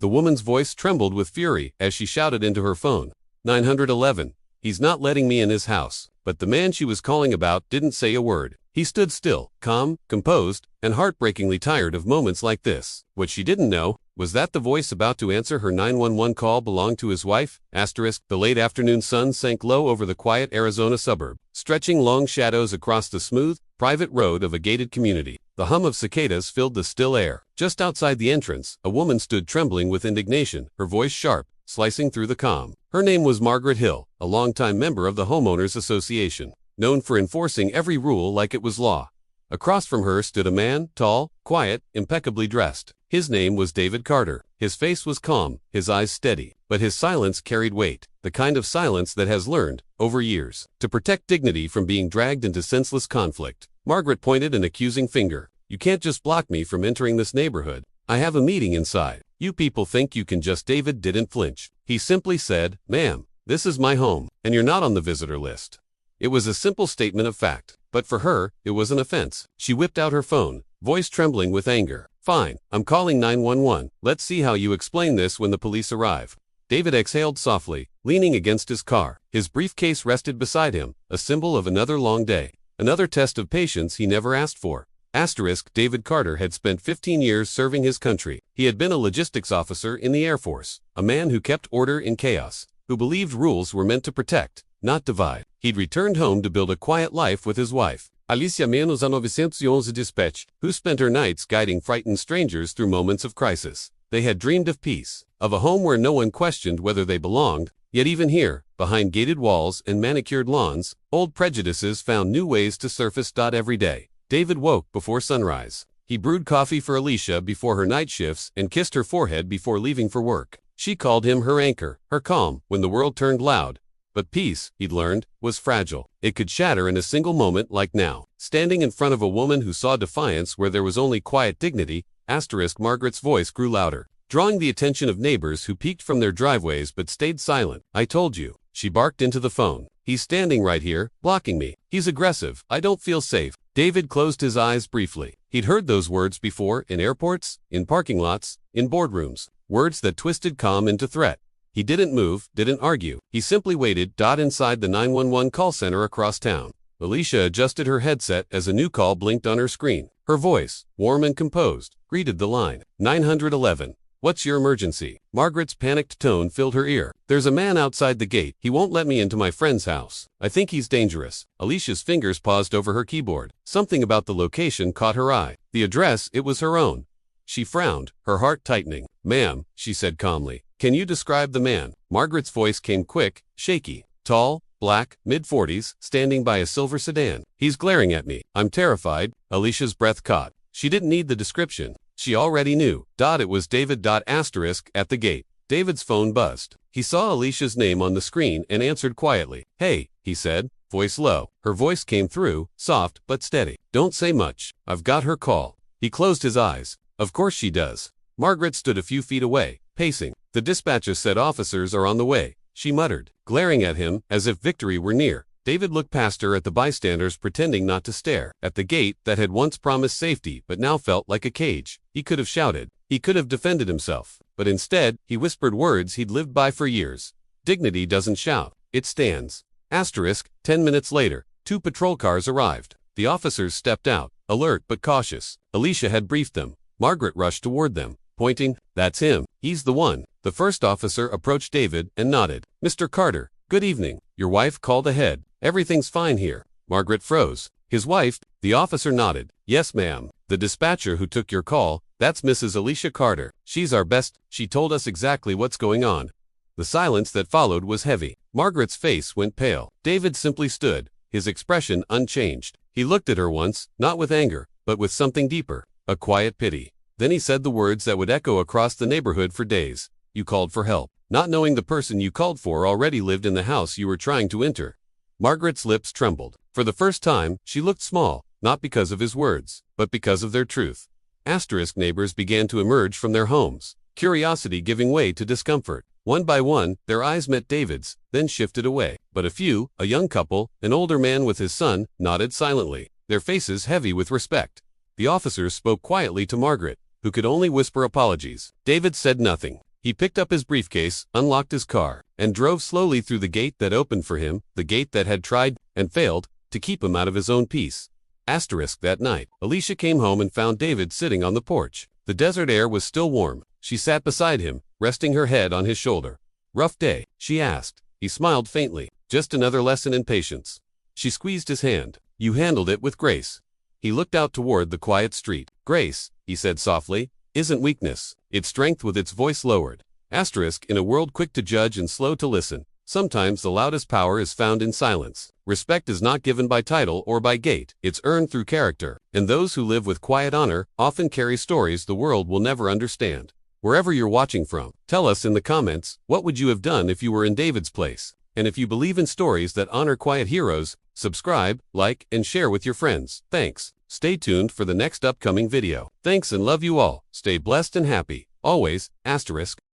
The woman's voice trembled with fury as she shouted into her phone. 911. He's not letting me in his house. But the man she was calling about didn't say a word. He stood still, calm, composed, and heartbreakingly tired of moments like this. What she didn't know was that the voice about to answer her 911 call belonged to his wife. The late afternoon sun sank low over the quiet Arizona suburb, stretching long shadows across the smooth, private road of a gated community. The hum of cicadas filled the still air. Just outside the entrance, a woman stood trembling with indignation, her voice sharp, slicing through the calm. Her name was Margaret Hill, a longtime member of the Homeowners Association, known for enforcing every rule like it was law. Across from her stood a man, tall, quiet, impeccably dressed. His name was David Carter. His face was calm, his eyes steady, but his silence carried weight, the kind of silence that has learned, over years, to protect dignity from being dragged into senseless conflict. Margaret pointed an accusing finger. You can't just block me from entering this neighborhood. I have a meeting inside. You people think you can just. David didn't flinch. He simply said, "Ma'am, this is my home, and you're not on the visitor list." It was a simple statement of fact, but for her, it was an offense. She whipped out her phone, voice trembling with anger. "Fine, I'm calling 911. Let's see how you explain this when the police arrive." David exhaled softly, leaning against his car. His briefcase rested beside him, a symbol of another long day. Another test of patience he never asked for. David Carter had spent 15 years serving his country. He had been a logistics officer in the Air Force, a man who kept order in chaos, who believed rules were meant to protect, not divide. He'd returned home to build a quiet life with his wife, Alicia menos a 911 dispatch, who spent her nights guiding frightened strangers through moments of crisis. They had dreamed of peace, of a home where no one questioned whether they belonged, yet even here, behind gated walls and manicured lawns, old prejudices found new ways to surface. Every day, David woke before sunrise. He brewed coffee for Alicia before her night shifts and kissed her forehead before leaving for work. She called him her anchor, her calm, when the world turned loud. But peace, he'd learned, was fragile. It could shatter in a single moment like now. Standing in front of a woman who saw defiance where there was only quiet dignity, Margaret's voice grew louder, drawing the attention of neighbors who peeked from their driveways but stayed silent. "I told you," she barked into the phone. "He's standing right here, blocking me. He's aggressive. I don't feel safe." David closed his eyes briefly. He'd heard those words before, in airports, in parking lots, in boardrooms. Words that twisted calm into threat. He didn't move, didn't argue. He simply waited. Inside the 911 call center across town, Alicia adjusted her headset as a new call blinked on her screen. Her voice, warm and composed, greeted the line. 911. "What's your emergency?" Margaret's panicked tone filled her ear. "There's a man outside the gate. He won't let me into my friend's house. I think he's dangerous." Alicia's fingers paused over her keyboard. Something about the location caught her eye. The address, it was her own. She frowned, her heart tightening. "Ma'am," she said calmly, "can you describe the man?" Margaret's voice came quick, shaky. "Tall, black, mid-40s, standing by a silver sedan. He's glaring at me. I'm terrified." Alicia's breath caught. She didn't need the description. She already knew. It was David. At the gate. David's phone buzzed. He saw Alicia's name on the screen and answered quietly. "Hey," he said, voice low. Her voice came through, soft but steady. "Don't say much. I've got her call." He closed his eyes. "Of course she does." Margaret stood a few feet away, pacing. "The dispatcher said officers are on the way," she muttered, glaring at him as if victory were near. David looked past her at the bystanders pretending not to stare, at the gate that had once promised safety but now felt like a cage. He could have shouted. He could have defended himself. But instead, he whispered words he'd lived by for years. "Dignity doesn't shout. It stands." 10 minutes later, 2 patrol cars arrived. The officers stepped out, alert but cautious. Alicia had briefed them. Margaret rushed toward them, pointing. "That's him. He's the one." The first officer approached David and nodded. "Mr. Carter, good evening. Your wife called ahead. Everything's fine here." Margaret froze. "His wife?" The officer nodded. "Yes, ma'am. The dispatcher who took your call, that's Mrs. Alicia Carter. She's our best. She told us exactly what's going on." The silence that followed was heavy. Margaret's face went pale. David simply stood, his expression unchanged. He looked at her once, not with anger, but with something deeper, a quiet pity. Then he said the words that would echo across the neighborhood for days. "You called for help, not knowing the person you called for already lived in the house you were trying to enter." Margaret's lips trembled. For the first time, she looked small, not because of his words, but because of their truth. Neighbors began to emerge from their homes, curiosity giving way to discomfort. One by one, their eyes met David's, then shifted away. But a few, a young couple, an older man with his son, nodded silently, their faces heavy with respect. The officers spoke quietly to Margaret, who could only whisper apologies. David said nothing. He picked up his briefcase, unlocked his car, and drove slowly through the gate that opened for him, the gate that had tried, and failed, to keep him out of his own peace. That night, Alicia came home and found David sitting on the porch. The desert air was still warm. She sat beside him, resting her head on his shoulder. "Rough day?" she asked. He smiled faintly. "Just another lesson in patience." She squeezed his hand. "You handled it with grace." He looked out toward the quiet street. "Grace," he said softly, "isn't weakness. It's strength with its voice lowered." In a world quick to judge and slow to listen, sometimes the loudest power is found in silence. Respect is not given by title or by gate, it's earned through character, and those who live with quiet honor often carry stories the world will never understand. Wherever you're watching from, tell us in the comments, what would you have done if you were in David's place? And if you believe in stories that honor quiet heroes, subscribe, like, and share with your friends. Thanks. Stay tuned for the next upcoming video. Thanks and love you all. Stay blessed and happy. Always, *.